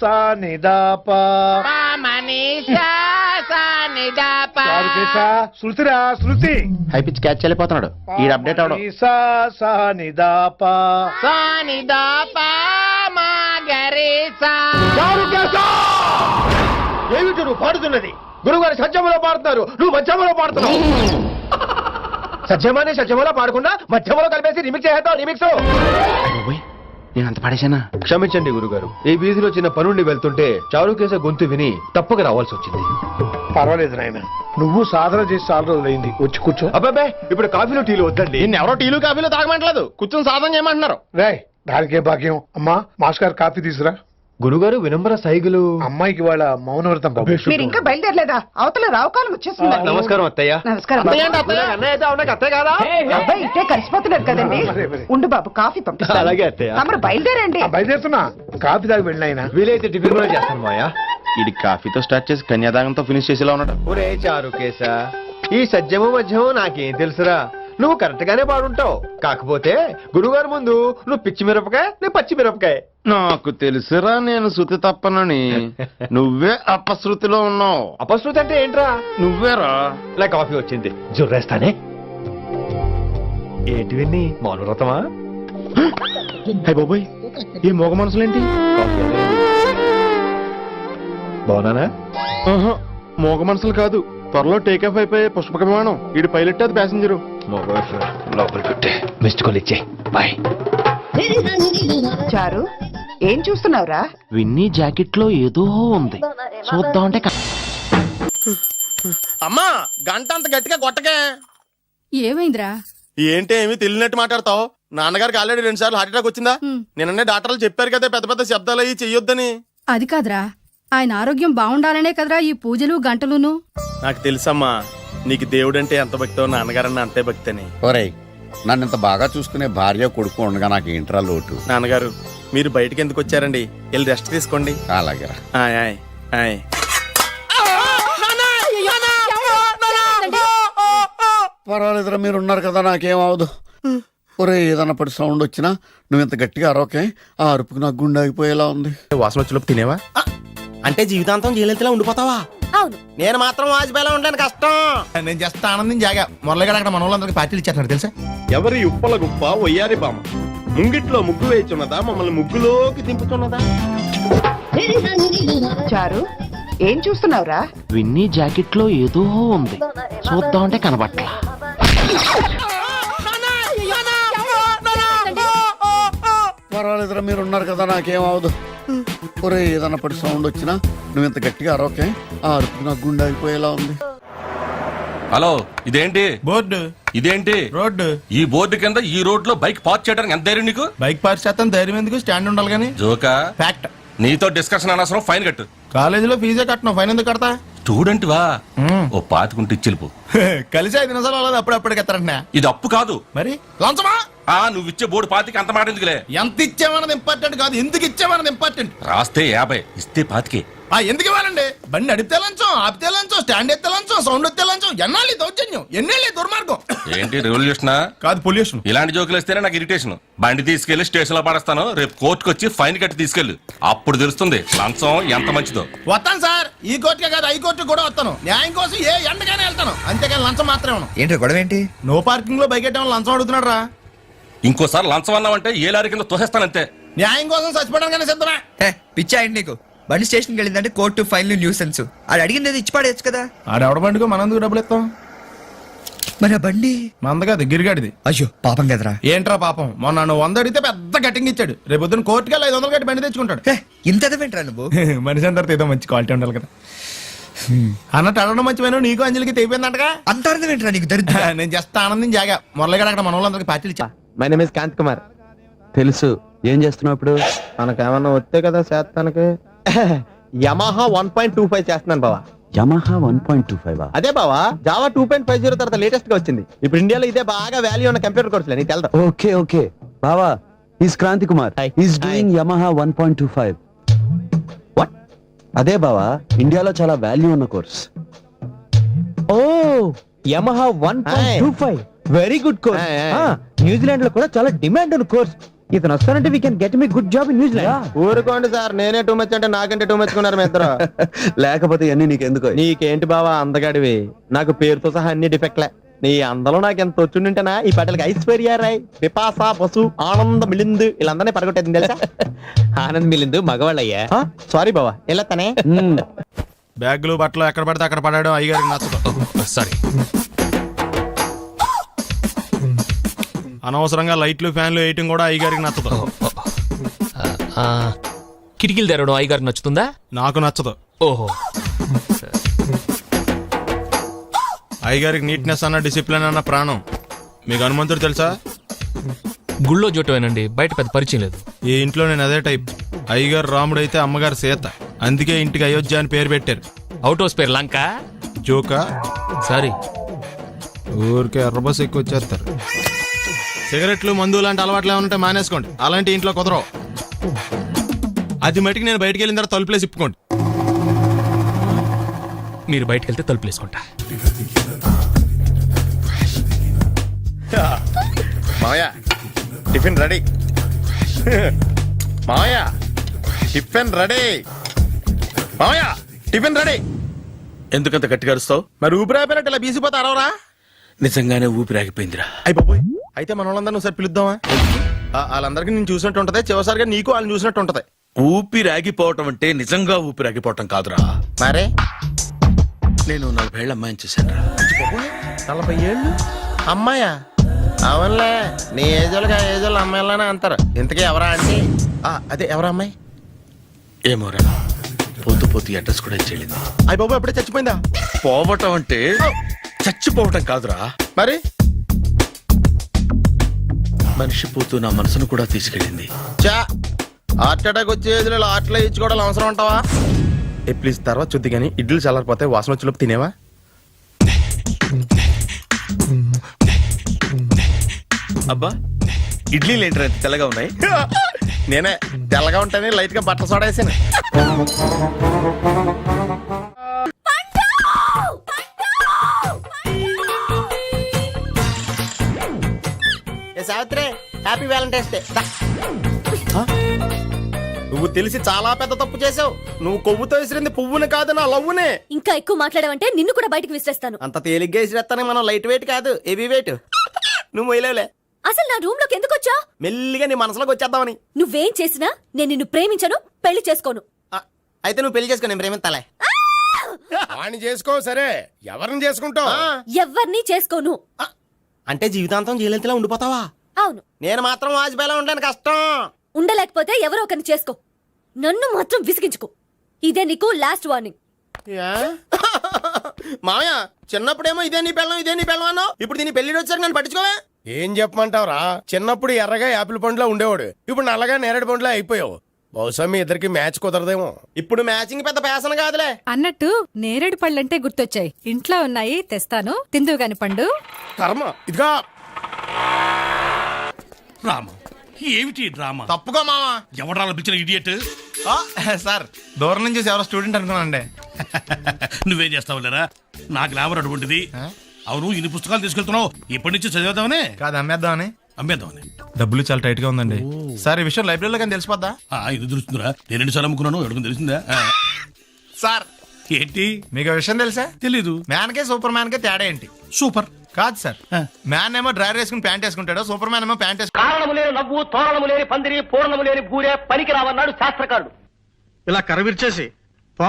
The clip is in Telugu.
సా ని దా పా శృతిరా శృతి హై పిచ్ క్యాచ్ వెళ్ళిపోతున్నాడు ఈ అప్డేట్ అవడం సా ని దా పా ఏమిటి నువ్వు పాడుతున్నది? గురుగారు సత్యములో పాడుతున్నారు, నువ్వు మధ్యమలో పాడుతున్నావు. సత్యమానే సత్యములో పాడకుండా మధ్యమలో కలిపేసి రిమిక్స్ చేస్తావు. రిమిక్స్ నేను అంత పడేశానా? క్షమించండి గురుగారు, ఈ వీధిలో చిన్న పనుండి వెళ్తుంటే చారుకేశ గొంతు విని తప్పక రావాల్సి వచ్చింది. పర్వాలేదు నాయన, నువ్వు సాధన చేసి చాలా రోజులైంది, వచ్చి కూర్చో. అబ్బాబే ఇప్పుడు కాఫీలో టీలు వద్దండి. ఎవరో టీలు కాఫీలు తాగమంటలేదు, కూర్చొని సాధన చేయమంటున్నారు. రాయ్ దానికే భాగ్యం. అమ్మా మాస్టర్ గారు కాఫీ తీసురా. గురుగారు వినమ్ర సైగులు. అమ్మాయికి వాళ్ళ మౌనవ్రతం బాబు. మీరు ఇంకా బయలుదేరలేదా? అవతల రావుకాలం వచ్చేస్తుంది. నమస్కారం అత్తయ్య. నమస్కారం. అత్తయ్య కాదా? అబ్బాయి ఇట్టే కలిసిపోతున్నారు కదండి. ఉండు బాబు, కాఫీ పంపిస్తాను. అలాగే అత్తయ్య. తమరు బయలుదేరండి. బయలుదేరుతున్నా, కాఫీ తాగి వెళ్ళినాయన. వీలైతే టిఫిన్ కూడా చేస్తాను మాయా. ఇది కాఫీతో స్టార్ట్ చేసి కన్యాదానంతో ఫినిష్ చేసేలా ఉన్నాడు. ఒరే చారుకేశ, ఈ సత్యము మధ్యము నాకేం తెలుసురా? నువ్వు కరెక్ట్ గానే పాడుంటావు, కాకపోతే గురుగారు ముందు నువ్వు పిచ్చి మిరపకాయ, నేను పచ్చి మిరపకాయ. నాకు తెలుసురా నేను శృతి తప్పనని. నువ్వే అపశృతిలో ఉన్నావు. అపశృతి అంటే ఏంట్రా? నువ్వేరా. నా కాఫీ వచ్చింది, జుర్రేస్తానే. ఏంటి విన్ని మౌనవ్రతమా? హై బాబోయ్, ఈ మోగ మనసులేంటి? బాగున్నానా? మోగ మనసులు కాదు, త్వరలో టేకాఫ్ అయిపోయే పుష్పక విమానం. ఈడు పైలట్, అది ప్యాసింజరు. లోపలికి మిస్డ్ కాల్ ఇచ్చే. బాయ్. చారు, ఏం చూస్తున్నావురా? విన్నీ జాకెట్ లో ఏదో ఉంది, చూద్దామంటే అమ్మా గంట అంత గట్టిగా కొట్టకే. ఏమైందిరా? ఏంటి ఏమి తెలియనట్టు మాట్లాడతావు? నాన్నగారికి ఆల్రెడీ 2 సార్లు హార్ట్ అటాక్ వచ్చిందా? నిన్ననే డాక్టర్లు చెప్పారు కదా పెద్ద పెద్ద శబ్దాలు అయ్యి చెయ్యొద్దని. అది కాదురా, ఆయన ఆరోగ్యం బాగుండాలనే కదరా ఈ పూజలు గంటలును. నాకు తెలుసమ్మా, నీకు దేవుడంటే ఎంత భక్తో నాన్నగారన్న అంతే భక్తి అని. ఒరేయ్, నన్ను ఇంత బాగా చూసుకునే భార్య కొడుకు ఉండగా నాకు ఏంట్రా లోటు? నాన్నగారు మీరు బయటికి ఎందుకు వచ్చారండి? వెళ్ళి రెస్ట్ తీసుకోండి. అలాగే. ఆయ్ ఆయ్ ఆయ్. పర్వాలేదురా, మీరు ఉన్నారు కదా, నాకేం అవదు. ఒరే, ఏదన్నా పడి సౌండ్ వచ్చినా నువ్వు ఇంత గట్టిగా అరవకే, ఆ అరుపుకి నాకు గుండె ఆగిపోయేలా ఉంది. వాసన వచ్చేలోపు తినేవా? అంటే జీవితాంతం జయలలితలా ఉండిపోతావా? అవును. నేను మాత్రం వాజ్పేయిలా ఉండడానికి కష్టం. నేను జస్ట్ ఆనందం జాగా మురళిగాడు అక్కడ మన వాళ్ళందరికీ పార్టీలు ఇచ్చేస్తున్నారు తెలుసా? ఎవరి ఉప్పల గుప్ప ఒయ్యారి బామ ముంగిట్లో ముగ్గు వేయుచున్నదా, మమ్మల్ని ముగ్గులోకి దింపుతున్నదా? చారు, ఏం చూస్తున్నావురా? విన్నీ జాకెట్ లో ఏదో ఉంది, చూద్దామంటే కనబట్లా. పర్వాలేదురా, మీరు ఉన్నారు కదా, నాకేం అవదు. ఒరే, ఏదన్నా పడి సౌండ్ వచ్చినా నువ్వు ఇంత గట్టిగా అరవకే, ఆ అరుపుకి నాకు గుండె ఆగిపోయేలా ఉంది. హలో, ఇదేంటి బోర్డు? ఇదేంటి రోడ్డు? ఈ బోర్డు కింద ఈ రోడ్ లో బైక్ పార్క్ చేయడానికి ఎంత ధైర్యం నీకు? బైక్ పార్క్ చేస్తాను, ధైర్యం ఎందుకు? స్టాండ్ ఉండాలి కానీ. జోకా? ఫ్యాక్ట్. నీతో డిస్కషన్ అనవసరం, ఫైన్ కట్టు. కాలేజీలో ఫీజే కట్టను, ఫైన్ ఎందుకు కడతా? స్టూడెంట్ వా, ఓ పాతికుంటే ఇచ్చిల్పు. కలిసి 5 నిమిషాలు అవ్వలేదు, అప్పుడప్పుడు ఎత్తారంట. ఇది అప్పు కాదు మరి లంచమా? నువ్వు ఇచ్చే బోర్డు పాతికి అంత మాట ఎందుకులే. ఎంత ఇచ్చామన్నది ఇంపార్టెంట్ కాదు, ఎందుకు ఇచ్చామన్నది ఇంపార్టెంట్. రాస్తే 50, ఇస్తే 25. ఎందుకు ఇవ్వాలండి? బండి నడిపితే లంచం, ఆపితే లంచం, స్టాండ్ ఎత్తే లంచం, సౌండ్ ఎత్తే లంచం. ఎన్నాళ్ళు దౌర్జన్యం, ఎన్నేళ్ళు దుర్మార్గం. ఏంటి రెవల్యూషనా? కాదు, పొల్యూషన్. ఇలాంటి జోకులు వస్తేనే నాకు ఇరిటేషన్. బండి తీసుకెళ్లి స్టేషన్ లో పడేస్తాను, రేపు కోర్టుకు వచ్చి ఫైన్ కట్టి తీసుకెళ్లు, అప్పుడు తెలుస్తుంది లంచం ఎంత మంచిదో. వస్తాను సార్, ఈ కోర్టుకే కాదు హై కోర్టు కూడా వస్తాను. న్యాయం కోసం ఏ ఎండగానే వెళ్తాను, అంతేగాని లంచం మాత్రమే. ఏంటి గొడవ ఏంటి? నో పార్కింగ్ లో బైక్ ఎట్టడం లంచం అడుగుతున్నాడు రా. ఇంకోసారి లంచం అన్నావంటే ఏ లారీ కింద తోసేస్తానంతే. న్యాయం కోసం చచ్చిపోవడానికి సిద్ధమే. పిచ్చా ఏంటి నీకు? బండి స్టేషన్కి వెళ్ళిందంటే కోర్టు, ఫైన్లు, న్యూసెన్స్. అది అడిగింది ఇచ్చి పడేయచ్చు కదా. ఆడెవడ బండికో మనందుకు డబ్బులు ఇస్తాం. మరి ఆ బండి మందగా గిరిగాడిది. అయ్యో పాపం కదరా. ఏంట్రా పాపం? మొన్న నువ్వు 100 అడిగితే పెద్ద కటింగ్ ఇచ్చాడు. రేపు పొద్దున్న కోర్టుకి 500 కట్టి బండి తెచ్చుకుంటాడు. ఇంత ఎదవేంట్రా నువ్వు? మనిషి అందరితో ఏదో మంచి క్వాలిటీ ఉండాలి కదా అన్నట్టు అడగడం మంచిపోయినా. నీకు అంజలికి తెగిపోయిందంటగా. అంత అర్థమేంట్రా నీకు? దరిద్ర. నేను జస్ట్ ఆనందం జాగా మురళిగాడు అక్కడ మన వాళ్ళందరికీ పార్టీలు ఇచ్చా. My name is Kanth Kumar. తెలుసు, ఏం చేస్తున్నావు ఇప్పుడు? మనకేమన్నా వస్తే కదా చేస్తానికి. యమహా 1.25 చేస్తున్నాను బావా. యమహా 1.25. అదే బావా, జావా 2.50 తర్వాత లేటెస్ట్ గా వచ్చింది. ఇప్పుడు ఇండియాలో ఇదే బాగా వాల్యూ ఉన్న కంప్యూటర్ కోర్సులే, నీకు తెలుదా? ఓకే ఓకే బావా, is Kranthi Kumar. Is doing Yamaha 1.25. What? అదే బావా, ఇండియాలో చాలా వాల్యూ ఉన్న course. Oh, Yamaha 1.25 very good course. New Zealand లో కూడా చాలా డిమాండ్ ఉన్న కోర్స్. ఇతను వస్తానంటే we can get me good job in New Zealand. ఊరుకోండి సార్, నేనే టూ మచ్ అంటే నాకంటే టూ మచ్చుకున్నారు మీ ఇద్దరు. లేకపోతే ఇవన్నీ నీకెందుకు? నీకేంటి బావా అందగాడివి, నాకు పేరుతో సహా అన్ని డిఫెక్ట్లే. నీ అందరూ నాకు ఎంత వచ్చుంటేనా ఈ పాటలకి ఐశ్వర్య రాయ్, పిపాస బసు, ఆనంద్ మిలింద్ వీళ్ళందరినీ పరగొట్టేది తెలుసా? ఆనంద్ మిలిందు మగవాళ్ళయ్యా. సారీ బావా, ఎలా తనే బ్యాగులు బట్టలు ఎక్కడ పడితే అక్కడ పడడం అయ్యగారికి నచ్చదు. సారీ. అనవసరంగా లైట్లు ఫ్యాన్లు వేయటం కూడా అయ్యగారికి నచ్చదు. కిటికీలు తెరవడం అయ్యగారికి నచ్చుతుందా? నాకు నచ్చదు. ఓహో. అయ్యగారికి నీట్నెస్ అన్న డిసిప్లిన్ అన్న ప్రాణం. మీకు హనుమంతుడు తెలుసా? గుళ్ళో జోటమేనండి, బయట పెద్ద పరిచయం లేదు. ఈ ఇంట్లో నేను అదే టైప్. అయ్యగారు రాముడు అయితే అమ్మగారు సీత, అందుకే ఇంటికి అయోధ్య అని పేరు పెట్టారు. అవుట్ హౌస్ పేరు లంక. జోకా? సారీ. ఊరికే ఎర్రబస్ ఎక్కువ వచ్చేస్తారు. సిగరెట్లు మందు లాంటి అలవాట్లు ఏమంటే మానేసుకోండి, అలాంటి ఇంట్లో కుదరవు. అది మటుకు నేను బయటికి వెళ్ళిన తర్వాత తలుపులేసి ఇప్పుకోండి. మీరు బయటకు వెళ్తే తలుపులు వేసుకుంటా. మావయ్య టిఫిన్ రెడీ. మావయ్య టిఫిన్ రెడీ. మావయ్య టిఫిన్ రెడీ. ఎందుకంత గట్టిగా అరుస్తావు? మరి ఊపిరి అయిపోయినట్టు ఇలా బీసిపోతే అరవరా? నిజంగానే ఊపిరాగిపోయిందిరా. అయిపోయి అయితే మన వాళ్ళందరినీ ఒకసారి పిలుద్దామా? వాళ్ళందరికీ నేను చూసినట్టు ఉంటది, చివరిసారిగా నీకు వాళ్ళని చూసినట్టు ఉంటది. ఊపిరాగిపోవటం అంటే నిజంగా ఊపిరాగిపోవటం కాదురా. మరే నేను 40 ఏళ్ల అమ్మాయిని చూశాను. 40 ఏళ్ళు అమ్మాయా? అవునులే, నీ ఏజోళ్ళకి ఆ ఏజోళ్ళు అమ్మాయిలానే అంటారు. ఇంతకీ ఎవరా అంటే? అదే ఎవరా అమ్మాయి? ఏమోరా, పోతూ పోతూ అడ్రస్ కూడా చెల్లింది. అయ్యి బాబు ఎప్పుడే చచ్చిపోయిందా? పోవటం అంటే చచ్చిపోవటం కాదురా, మరి మనిషి పోతూ నా మనసును కూడా తీసుకెళ్ళింది. చా హార్ట్ అటాక్ వచ్చే ఏజ్లో హార్ట్లో ఇచ్చుకోవడం అవసరం ఉంటావా? ప్లీజ్ తర్వాత చూద్ది కానీ ఇడ్లు చల్లారిపోతే వాసన వచ్చేలోపు తినేవా? అబ్బా, ఇడ్లీలు ఏంటి అంత తెల్లగా ఉన్నాయి? నేనే తెల్లగా ఉంటానే లైట్ గా బట్టలు సోడా వేసాను. Savitri, happy Valentine's day. నువ్వు తెలిసి చాలా పెద్ద తప్పు చేసావు. నువ్వు కొవ్వుతో విసిరింది పువ్వుని కాదు, నా లవ్వునే. ఇంకా ఎక్కువ మాట్లాడావంటే నిన్ను కూడా బయటకు విసిరేస్తాను. అంత తేలిగ్గా విసిరేస్తానే, మనం లైట్ వెయిట్ కాదు, హెవీ వెయిట్. నువ్వు మొయ్యలేవులే. అసలు నా రూమ్ లోకి ఎందుకు వచ్చా? మెల్లిగా నీ మనసులోకి వచ్చేద్దామని. నువ్వేం చేసినా నేను నిన్ను ప్రేమించను, పెళ్లి చేసుకోను. అయితే నువ్వు పెళ్లి చేసుకో, నేను ప్రేమిస్తాలే. వాణ్ణి చేసుకో, సరే ఎవరిని చేసుకుంటావు? ఎవ్వరినీ చేసుకోను. అంటే జీవితాంతం జయలలితలా ఉండిపోతావా? అవును. నేను మాత్రం వాజ్పేయిలా ఉండడానికి కష్టం. ఉండలేకపోతే ఎవరో ఒకరిని చేసుకో, నన్ను మాత్రం విసిగించుకో. ఇదే నీకు లాస్ట్ వార్నింగ్. మామయ్య, చిన్నప్పుడేమో ఇదే నీ పెళ్ళం ఇదే నీ పెళ్ళం అన్నావు, ఇప్పుడు దీని పెళ్లి వచ్చారు నన్ను పట్టించుకోవే. ఏం చెప్పమంటావురా? చిన్నప్పుడు ఎర్రగా యాపిల్ పండులో ఉండేవాడు, ఇప్పుడు నల్లగా నేరేడు పండులో అయిపోయావు. బహుశా మీ ఇద్దరికి మ్యాచ్ కుదరదేమో. ఇప్పుడు మ్యాచింగ్ పెద్ద పేసన కాదులే. అన్నట్టు నేరేడు పళ్ళంటే గుర్తొచ్చాయి. ఇంట్లో ఉన్నాయి, తెస్తాను, తిందువు గాని పండు. కర్మ ఇదిగా. రామ, ఏమిటి డ్రామా? తప్పుకో మావా. ఎవడా పిలిచిన ఇడియట్? సార్, దూరం నుంచి ఎవరో స్టూడెంట్ అనుకున్నానండి. నువ్వేం చేస్తావు లేరా? నా గ్లామర్ అటువంటిది. అవును, ఇన్ని పుస్తకాలు తీసుకెళ్తున్నావు, ఇప్పటి నుంచి చదివేద్దామనే కాదు, అమ్మేద్దామని. అమ్మేద్దామని. డబ్బులు చాలా టైట్ గా ఉందండి సార్. ఈ విషయం లైబ్రరీలో కానీ తెలిసిపోద్దా? ఇది తెలుస్తుందిరా, నేను 2 సార్లు అమ్ముకున్నాను, ఎడుకుని తెలిసిందా? సార్ ఏంటి? మీకు విషయం తెలుసా? తెలీదు. మ్యాన్ కే సూపర్ మ్యాన్ కే తేడా ఏంటి? సూపర్ కాదు సార్, మ్యాన్ ఏమో డ్రైవర్ వేసుకుని ప్యాంట్ వేసుకుంటాడు, సూపర్ మ్యాన్ ఏమో ప్యాంట్ వేసుకుంటాడు. కారణము లేని నవ్వు, తోరణము లేని పందిరి, పూర్ణము లేని భూరే పనికి రావన్నాడు శాస్త్రకారుడు. ఇలా కరవిర్చేసి